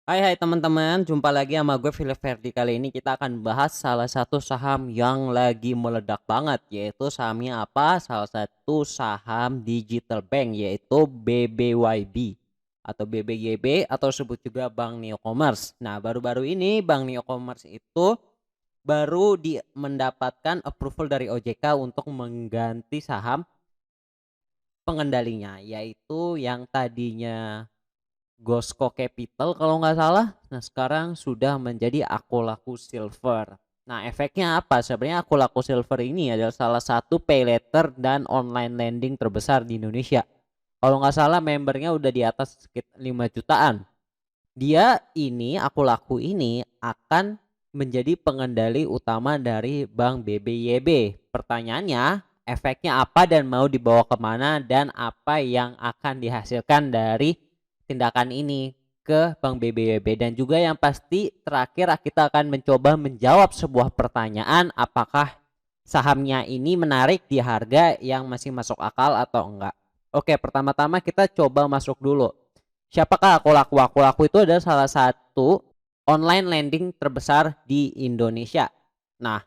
Hai teman-teman, jumpa lagi sama gue Philip Ferdi. Kali ini kita akan bahas salah satu saham yang lagi meledak banget, yaitu sahamnya apa? Salah satu saham digital bank, yaitu BBYB atau BBYB atau sebut juga Bank Neo Commerce. Nah, baru-baru ini Bank Neo Commerce itu baru mendapatkan approval dari OJK untuk mengganti saham pengendalinya, yaitu yang tadinya Gosco Capital kalau nggak salah. Nah, sekarang sudah menjadi Akulaku Silver. Nah, efeknya apa? Sebenarnya Akulaku Silver ini adalah salah satu pay letter dan online lending terbesar di Indonesia. Kalau nggak salah membernya udah di atas sekitar 5 jutaan. Dia ini, Akulaku ini akan menjadi pengendali utama dari Bank BBYB. Pertanyaannya, efeknya apa dan mau dibawa kemana dan apa yang akan dihasilkan dari tindakan ini ke Bank BBYB. Dan juga yang pasti terakhir kita akan mencoba menjawab sebuah pertanyaan, apakah sahamnya ini menarik di harga yang masih masuk akal atau enggak. Oke, pertama-tama kita coba masuk dulu. Siapakah Akulaku? Akulaku itu adalah salah satu online lending terbesar di Indonesia. Nah,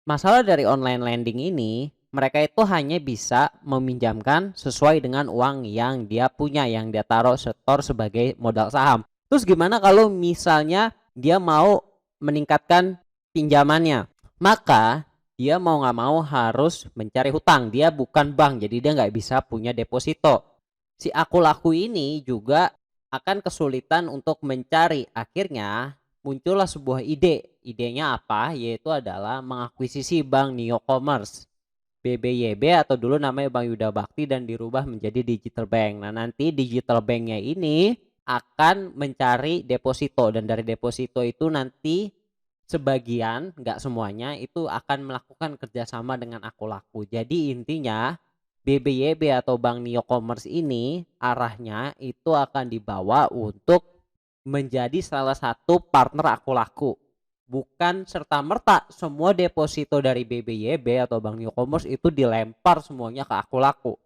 masalah dari online lending ini, mereka itu hanya bisa meminjamkan sesuai dengan uang yang dia punya, yang dia taruh setor sebagai modal saham. Terus gimana kalau misalnya dia mau meningkatkan pinjamannya? Maka dia mau nggak mau harus mencari hutang. Dia bukan bank, jadi dia nggak bisa punya deposito. Si Akulaku ini juga akan kesulitan untuk mencari. Akhirnya muncullah sebuah ide. Idenya apa? Yaitu adalah mengakuisisi Bank Neo Commerce, BBYB atau dulu namanya Bank Yuda Bakti, dan dirubah menjadi digital bank. Nah, nanti digital banknya ini akan mencari deposito, dan dari deposito itu nanti sebagian, nggak semuanya, itu akan melakukan kerjasama dengan Akulaku. Jadi intinya BBYB atau Bank Neo Commerce ini arahnya itu akan dibawa untuk menjadi salah satu partner Akulaku. Bukan serta-merta semua deposito dari BBYB atau Bank Neo Commerce itu dilempar semuanya ke Akulaku.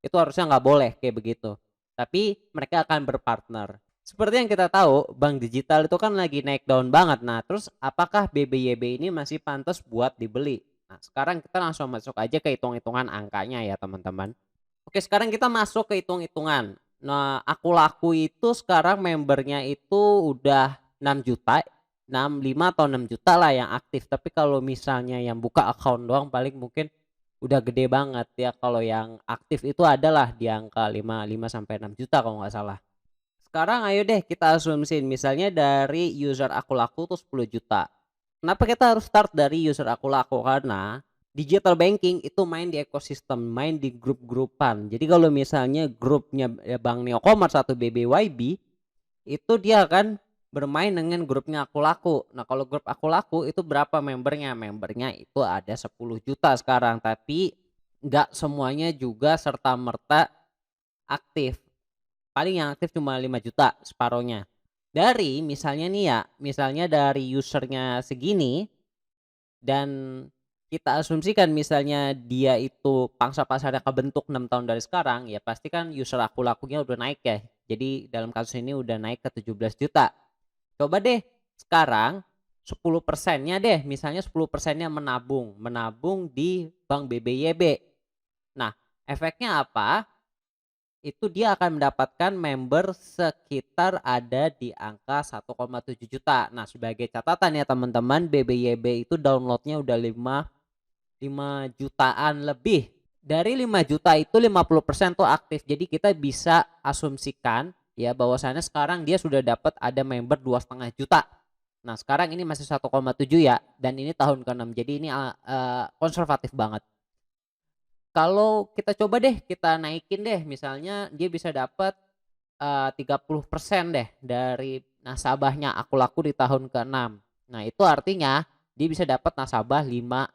Itu harusnya nggak boleh kayak begitu. Tapi mereka akan berpartner. Seperti yang kita tahu, bank digital itu kan lagi naik daun banget. Nah, terus apakah BBYB ini masih pantas buat dibeli? Nah, sekarang kita langsung masuk aja ke hitung-hitungan angkanya ya teman-teman. Oke, sekarang kita masuk ke hitung-hitungan. Nah, Akulaku itu sekarang membernya itu udah 6 juta, 65 atau 6 juta lah yang aktif. Tapi kalau misalnya yang buka account doang paling mungkin udah gede banget ya. Kalau yang aktif itu adalah di angka 5 sampai 6 juta kalau nggak salah. Sekarang ayo deh kita asumsiin misalnya dari user Akulaku tuh 10 juta. Kenapa kita harus start dari user Akulaku? Karena digital banking itu main di ekosistem, main di grup-grupan. Jadi kalau misalnya grupnya Bank Neo Commerce atau BBYB, itu dia akan bermain dengan grupnya Akulaku. Nah, kalau grup Akulaku itu berapa membernya? Membernya itu ada 10 juta sekarang, tapi nggak semuanya juga serta merta aktif. Paling yang aktif cuma 5 juta, separohnya. Dari misalnya nih ya, misalnya dari usernya segini, dan kita asumsikan misalnya dia itu pangsa pasarnya kebentuk 6 tahun dari sekarang, ya pasti kan user Akulakunya udah naik ya. Jadi dalam kasus ini udah naik ke 17 juta. Coba deh sekarang 10%-nya deh, misalnya 10%-nya menabung di Bank BBYB. Nah, efeknya apa? Itu dia akan mendapatkan member sekitar ada di angka 1,7 juta. Nah, sebagai catatan ya teman-teman, BBYB itu downloadnya udah 5 jutaan lebih. Dari 5 juta itu 50% tuh aktif. Jadi kita bisa asumsikan ya bahwasannya sekarang dia sudah dapat ada member 2,5 juta. Nah, sekarang ini masih 1,7 ya, dan ini tahun ke-6. Jadi ini konservatif banget. Kalau kita coba deh, kita naikin deh, misalnya dia bisa dapat 30% deh dari nasabahnya Akulaku di tahun ke-6. Nah, itu artinya dia bisa dapat nasabah 5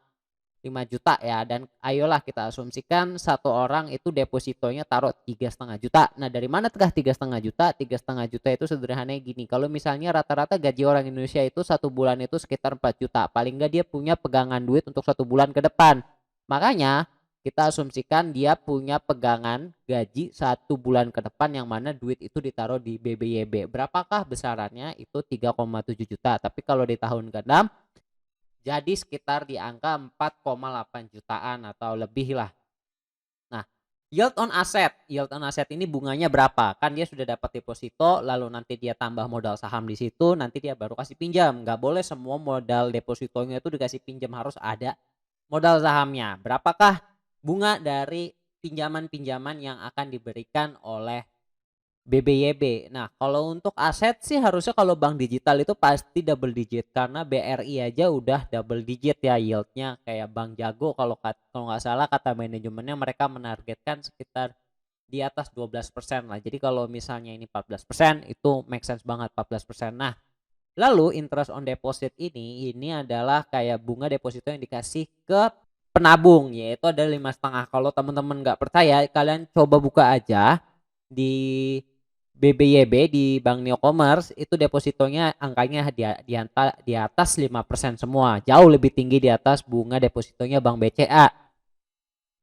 juta ya, dan ayolah kita asumsikan satu orang itu depositonya taruh 3,5 juta. Nah, dari mana tukah 3,5 juta? 3,5 juta itu sederhananya gini, kalau misalnya rata-rata gaji orang Indonesia itu satu bulan itu sekitar 4 juta, paling nggak dia punya pegangan duit untuk satu bulan ke depan. Makanya kita asumsikan dia punya pegangan gaji 1 bulan ke depan yang mana duit itu ditaruh di BBYB. Berapakah besarannya? Itu 3,7 juta. Tapi kalau di tahun ke-6 jadi sekitar di angka 4,8 jutaan atau lebih lah. Nah, yield on asset ini bunganya berapa? Kan dia sudah dapat deposito, lalu nanti dia tambah modal saham di situ, nanti dia baru kasih pinjam. Nggak boleh semua modal depositonya itu dikasih pinjam, harus ada modal sahamnya. Berapakah bunga dari pinjaman-pinjaman yang akan diberikan oleh BBYB? Nah, kalau untuk aset sih harusnya kalau bank digital itu pasti double digit, karena BRI aja udah double digit ya yieldnya. Kayak Bank Jago kalau nggak salah kata manajemennya mereka menargetkan sekitar di atas 12% lah. Jadi kalau misalnya ini 14% itu make sense banget 14%. Nah, lalu interest on deposit ini adalah kayak bunga deposito yang dikasih ke penabung, yaitu ada 5,5. Kalau teman-teman nggak percaya, kalian coba buka aja di BBYB di Bank Neocommerce, itu depositonya angkanya di atas 5% semua, jauh lebih tinggi di atas bunga depositonya Bank BCA.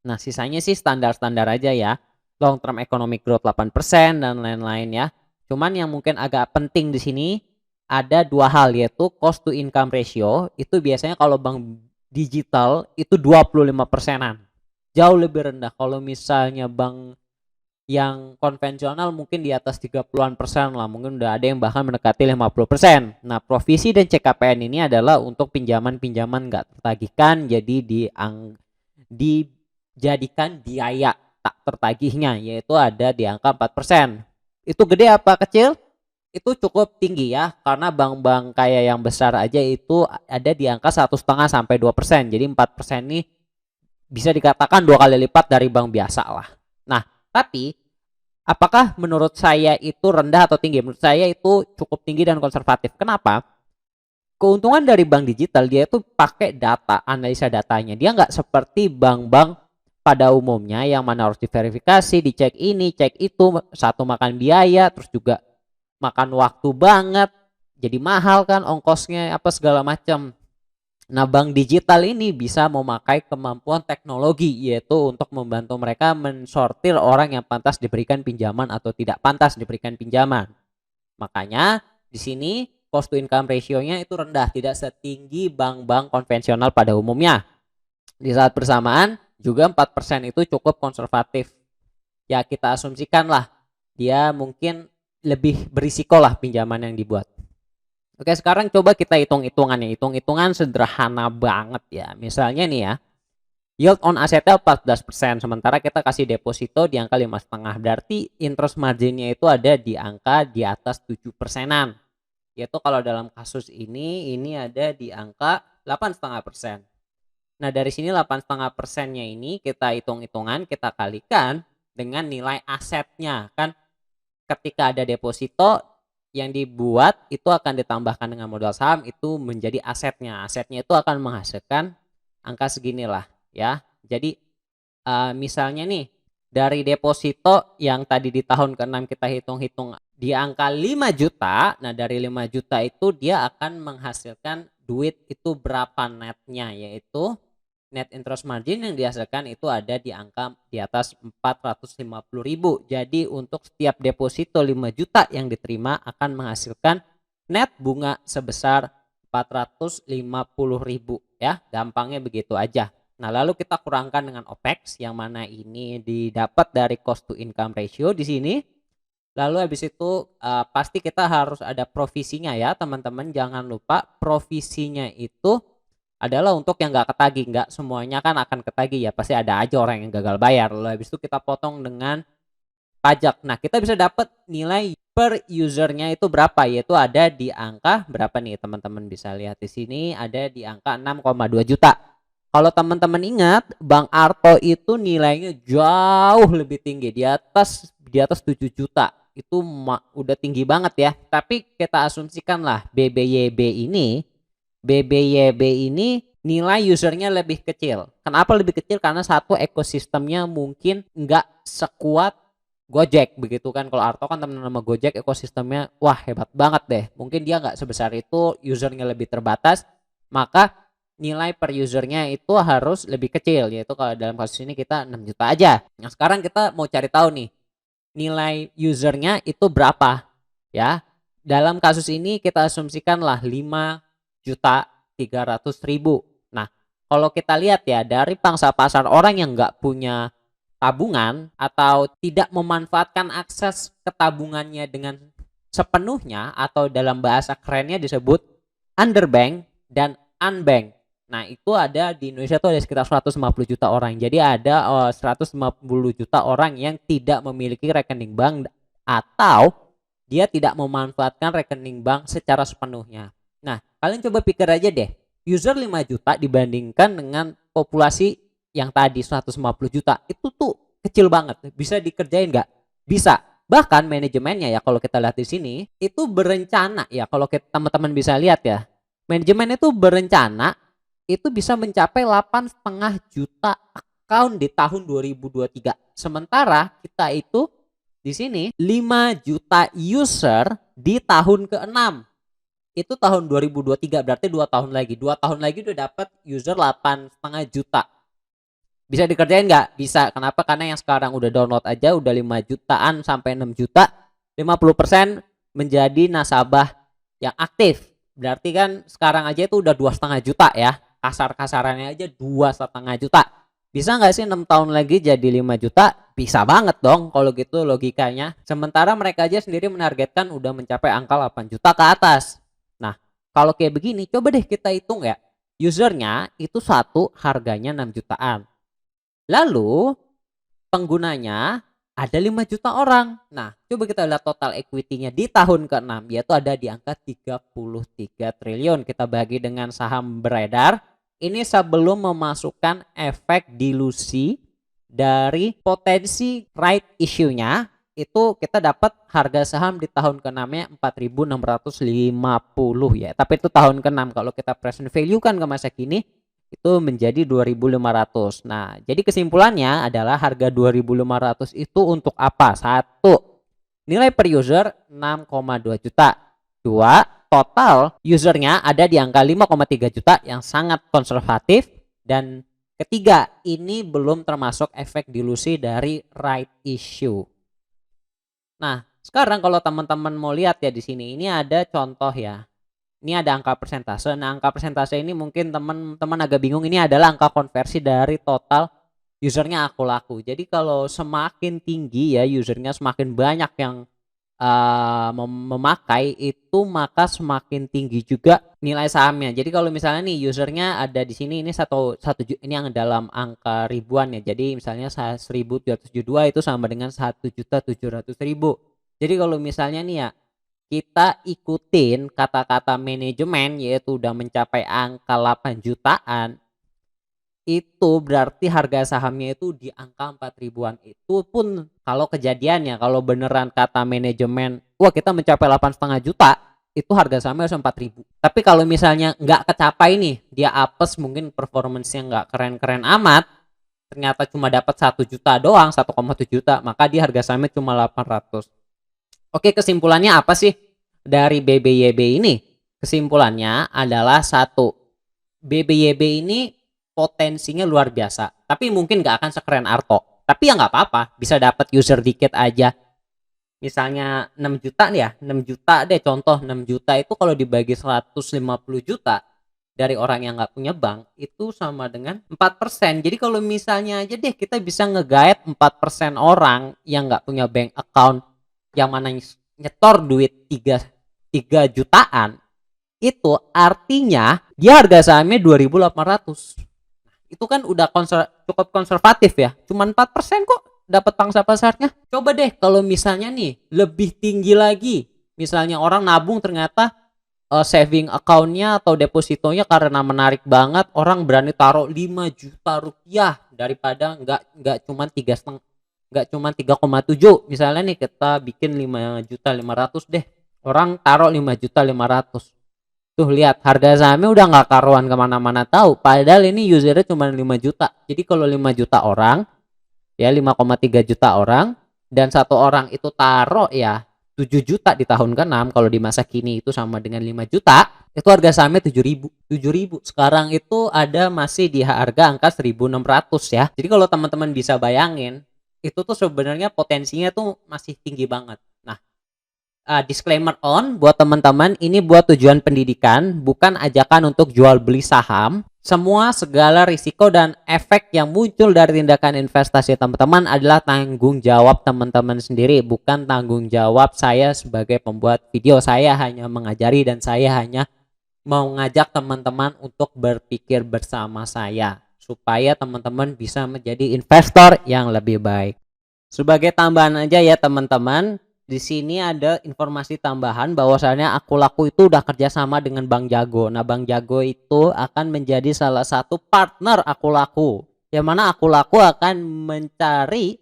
Nah, sisanya sih standar-standar aja ya, long term economic growth 8% dan lain-lain ya. Cuman yang mungkin agak penting di sini ada 2 hal, yaitu cost to income ratio. Itu biasanya kalau bank digital itu 25%-an, jauh lebih rendah. Kalau misalnya bank yang konvensional mungkin di atas 30-an% lah, mungkin udah ada yang bahkan mendekati 50%. Nah, provisi dan CKPN ini adalah untuk pinjaman-pinjaman nggak tertagihkan, jadi dijadikan biaya tak tertagihnya, yaitu ada di angka 4%. Itu gede apa kecil? Itu cukup tinggi ya, karena bank-bank kayak yang besar aja itu ada di angka 1,5-2%. Jadi 4% ini bisa dikatakan 2 kali lipat dari bank biasa lah. Nah, tapi apakah menurut saya itu rendah atau tinggi? Menurut saya itu cukup tinggi dan konservatif. Kenapa? Keuntungan dari bank digital, dia itu pakai data, analisa datanya. Dia nggak seperti bank-bank pada umumnya yang mana harus diverifikasi, dicek ini, cek itu, satu makan biaya, terus juga makan waktu banget, jadi mahal kan ongkosnya apa segala macam. Nah, bank digital ini bisa memakai kemampuan teknologi, yaitu untuk membantu mereka mensortir orang yang pantas diberikan pinjaman atau tidak pantas diberikan pinjaman. Makanya di sini cost to income ratio-nya itu rendah, tidak setinggi bank-bank konvensional pada umumnya. Di saat bersamaan juga 4% itu cukup konservatif. Ya, kita asumsikan lah dia mungkin lebih berisiko lah pinjaman yang dibuat. Oke, sekarang coba kita hitung-hitungannya. Hitung-hitungan sederhana banget ya. Misalnya nih ya, yield on asetnya 14%, sementara kita kasih deposito di angka 5,5. Berarti interest marginnya itu ada di angka di atas 7%-an. Yaitu kalau dalam kasus ini ada di angka 8,5%. Nah, dari sini 8,5%-nya ini kita hitung-hitungan, kita kalikan dengan nilai asetnya. Kan ketika ada deposito yang dibuat itu akan ditambahkan dengan modal saham, itu menjadi asetnya. Asetnya itu akan menghasilkan angka seginilah ya. Jadi misalnya nih dari deposito yang tadi di tahun ke-6 kita hitung-hitung di angka 5 juta. Nah, dari 5 juta itu dia akan menghasilkan duit itu berapa netnya, yaitu net interest margin yang dihasilkan itu ada di angka di atas 450.000. Jadi untuk setiap deposito 5 juta yang diterima akan menghasilkan net bunga sebesar 450.000 ya. Gampangnya begitu aja. Nah, lalu kita kurangkan dengan OPEX yang mana ini didapat dari cost to income ratio di sini. Lalu habis itu pasti kita harus ada provisinya ya, teman-teman. Jangan lupa provisinya itu adalah untuk yang nggak ketagih. Nggak semuanya kan akan ketagih ya, pasti ada aja orang yang gagal bayar. Lalu habis itu kita potong dengan pajak. Nah, kita bisa dapat nilai per usernya itu berapa, yaitu ada di angka berapa nih teman-teman bisa lihat di sini, ada di angka 6,2 juta. Kalau teman-teman ingat, Bang Arto itu nilainya jauh lebih tinggi, di atas 7 juta. Itu udah tinggi banget ya. Tapi kita asumsikan lah BBYB ini nilai usernya lebih kecil. Kenapa lebih kecil? Karena satu, ekosistemnya mungkin nggak sekuat Gojek begitu kan. Kalau Arto kan teman sama Gojek, ekosistemnya wah hebat banget deh. Mungkin dia nggak sebesar itu, usernya lebih terbatas, maka nilai per usernya itu harus lebih kecil, yaitu kalau dalam kasus ini kita 6 juta aja. Nah sekarang kita mau cari tahu nih, nilai usernya itu berapa ya. Dalam kasus ini kita asumsikanlah 5.300.000. Nah kalau kita lihat ya, dari pangsa pasar orang yang nggak punya tabungan atau tidak memanfaatkan akses ke tabungannya dengan sepenuhnya, atau dalam bahasa kerennya disebut underbank dan unbank. Nah itu ada di Indonesia tuh ada sekitar 150 juta orang. Jadi ada 150 juta orang yang tidak memiliki rekening bank atau dia tidak memanfaatkan rekening bank secara sepenuhnya. Nah kalian coba pikir aja deh, user 5 juta dibandingkan dengan populasi yang tadi 150 juta, itu tuh kecil banget. Bisa dikerjain nggak? Bisa. Bahkan manajemennya ya, kalau kita lihat di sini itu berencana ya, kalau teman-teman bisa lihat ya, manajemen itu berencana itu bisa mencapai 8,5 juta account di tahun 2023. Sementara kita itu di sini 5 juta user di tahun ke-6. Itu tahun 2023, berarti 2 tahun lagi. 2 tahun lagi udah dapat user 8,5 juta. Bisa dikerjain nggak? Bisa. Kenapa? Karena yang sekarang udah download aja udah 5 jutaan sampai 6 juta. 50% menjadi nasabah yang aktif. Berarti kan sekarang aja itu udah 2,5 juta ya. Kasar-kasarannya aja 2,5 juta. Bisa nggak sih 6 tahun lagi jadi 5 juta? Bisa banget dong kalau gitu logikanya. Sementara mereka aja sendiri menargetkan udah mencapai angka 8 juta ke atas. Nah kalau kayak begini, coba deh kita hitung ya. Usernya itu satu harganya 6 jutaan. Lalu penggunanya ada 5 juta orang. Nah coba kita lihat total equity-nya di tahun ke-6, yaitu ada di angka 33 triliun. Kita bagi dengan saham beredar. Ini sebelum memasukkan efek dilusi dari potensi right issue-nya, itu kita dapat harga saham di tahun ke-6-nya 4.650 ya. Tapi itu tahun ke-6. Kalau kita present value kan ke masa kini itu menjadi 2.500. Nah, jadi kesimpulannya adalah harga 2.500 itu untuk apa? 1, nilai per user 6,2 juta. 2, total usernya ada di angka 5,3 juta yang sangat konservatif. Dan ketiga, ini belum termasuk efek dilusi dari right issue. Nah, sekarang kalau teman-teman mau lihat ya di sini, ini ada contoh ya. Ini ada angka persentase. Nah, angka persentase ini mungkin teman-teman agak bingung. Ini adalah angka konversi dari total usernya aku laku. Jadi kalau semakin tinggi ya usernya, semakin banyak yang memakai itu, maka semakin tinggi juga nilai sahamnya. Jadi kalau misalnya nih usernya ada di sini, ini ini yang dalam angka ribuan ya. Jadi misalnya 1.272 itu sama dengan 1.700.000. Jadi kalau misalnya nih ya, kita ikutin kata-kata manajemen yaitu udah mencapai angka 8 jutaan, itu berarti harga sahamnya itu di angka 4 ribuan. Itu pun kalau kejadiannya, kalau beneran kata manajemen, wah kita mencapai 8,5 juta, itu harga sahamnya harus 4 ribu. Tapi kalau misalnya nggak kecapai nih, dia apes, mungkin performance-nya nggak keren-keren amat, ternyata cuma dapat 1 juta doang, 1,7 juta, maka dia harga sahamnya cuma 800. Oke, kesimpulannya apa sih dari BBYB ini? Kesimpulannya adalah 1, BBYB ini potensinya luar biasa, tapi mungkin nggak akan sekeren Arto. Tapi ya nggak apa-apa, bisa dapat user dikit aja. Misalnya 6 juta nih ya, 6 juta deh contoh, 6 juta itu kalau dibagi 150 juta dari orang yang nggak punya bank, itu sama dengan 4%. Jadi kalau misalnya aja deh kita bisa nge-guide 4% orang yang nggak punya bank account, yang mana nyetor duit 3 jutaan, itu artinya dia harga sahamnya 2.800. Itu kan udah cukup konservatif ya, cuma 4% kok dapat pangsa pasarnya. Coba deh kalau misalnya nih lebih tinggi lagi, misalnya orang nabung ternyata saving accountnya atau depositonya karena menarik banget, orang berani taruh 5 juta rupiah daripada nggak cuma 3,7. Misalnya nih kita bikin 5.500.000 deh, orang taruh 5.500.000. Tuh lihat harga sahamnya udah nggak karuan kemana-mana tahu. Padahal ini usernya cuma 5 juta. Jadi kalau 5 juta orang, ya 5,3 juta orang, dan satu orang itu taruh ya 7 juta di tahun ke-6, kalau di masa kini itu sama dengan 5 juta. Itu harga sahamnya 7.000. Sekarang itu ada masih di harga angka 1.600 ya. Jadi kalau teman-teman bisa bayangin, itu tuh sebenarnya potensinya tuh masih tinggi banget. Nah, disclaimer on buat teman-teman, ini buat tujuan pendidikan, bukan ajakan untuk jual beli saham. Semua segala risiko dan efek yang muncul dari tindakan investasi teman-teman adalah tanggung jawab teman-teman sendiri, bukan tanggung jawab saya sebagai pembuat video. Saya hanya mengajari dan saya hanya mau ngajak teman-teman untuk berpikir bersama saya supaya teman-teman bisa menjadi investor yang lebih baik. Sebagai tambahan aja ya teman-teman, di sini ada informasi tambahan bahwasannya Aku Laku itu udah kerjasama dengan Bank Jago. Nah, Bank Jago itu akan menjadi salah satu partner Aku Laku, yang mana Aku Laku akan mencari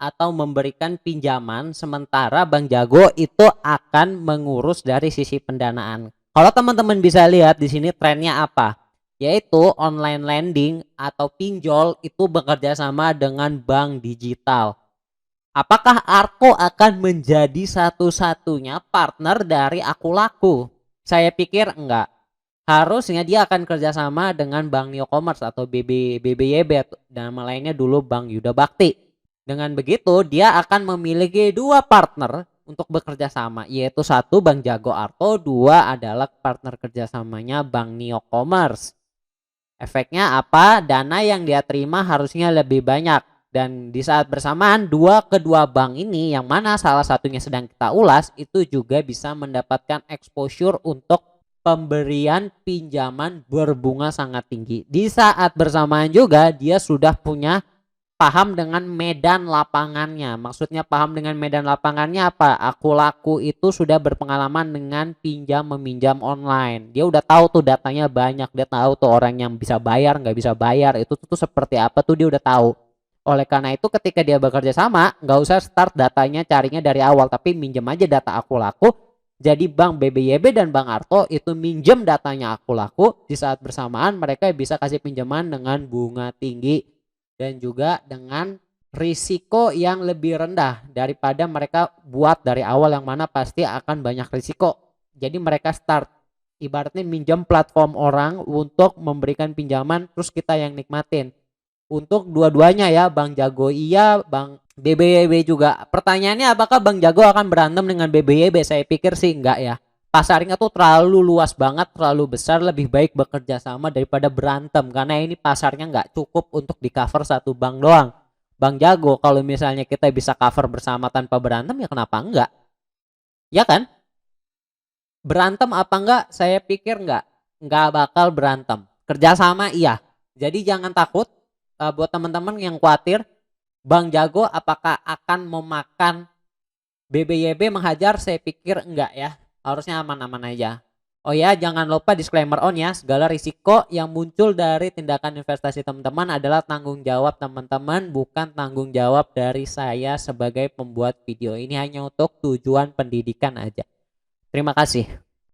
atau memberikan pinjaman, sementara Bank Jago itu akan mengurus dari sisi pendanaan. Kalau teman-teman bisa lihat di sini trennya apa? Yaitu online lending atau pinjol itu bekerja sama dengan bank digital. Apakah Arko akan menjadi satu-satunya partner dari Aku Laku? Saya pikir enggak. Harusnya dia akan kerjasama dengan Bank Neocommerce atau BBYB, nama lainnya dulu Bank Yuda Bakti. Dengan begitu dia akan memiliki dua partner untuk bekerja sama, yaitu satu Bank Jago Arko, dua adalah partner kerjasamanya Bank Neocommerce. Efeknya apa? Dana yang dia terima harusnya lebih banyak. Dan di saat bersamaan kedua bank ini yang mana salah satunya sedang kita ulas itu juga bisa mendapatkan exposure untuk pemberian pinjaman berbunga sangat tinggi. Di saat bersamaan juga dia sudah punya paham dengan medan lapangannya. Maksudnya paham dengan medan lapangannya apa? Aku Laku itu sudah berpengalaman dengan pinjam meminjam online. Dia udah tahu tuh datanya banyak, dia tahu tuh orang yang bisa bayar nggak bisa bayar itu tuh seperti apa tuh dia udah tahu. Oleh karena itu ketika dia bekerja sama, nggak usah start datanya carinya dari awal, tapi minjem aja data Aku Laku. Jadi Bank BBYB dan Bank Arko itu minjem datanya Aku Laku. Di saat bersamaan mereka bisa kasih pinjaman dengan bunga tinggi dan juga dengan risiko yang lebih rendah daripada mereka buat dari awal, yang mana pasti akan banyak risiko. Jadi mereka start ibaratnya minjem platform orang untuk memberikan pinjaman, terus kita yang nikmatin. Untuk dua-duanya ya, Bang Jago iya, Bang BBYB juga. Pertanyaannya apakah Bang Jago akan berantem dengan BBYB? Saya pikir sih enggak ya. Pasarnya tuh terlalu luas banget, terlalu besar, lebih baik bekerja sama daripada berantem. Karena ini pasarnya nggak cukup untuk di cover satu bank doang. Bang Jago kalau misalnya kita bisa cover bersama tanpa berantem ya kenapa enggak? Ya kan? Berantem apa enggak? Saya pikir enggak bakal berantem. Kerjasama iya. Jadi jangan takut. Buat teman-teman yang khawatir Bang Jago apakah akan memakan BBYB menghajar, saya pikir enggak ya, harusnya aman-aman aja. Oh ya, jangan lupa disclaimer on ya, segala risiko yang muncul dari tindakan investasi teman-teman adalah tanggung jawab teman-teman, bukan tanggung jawab dari saya sebagai pembuat video. Ini hanya untuk tujuan pendidikan aja. Terima kasih.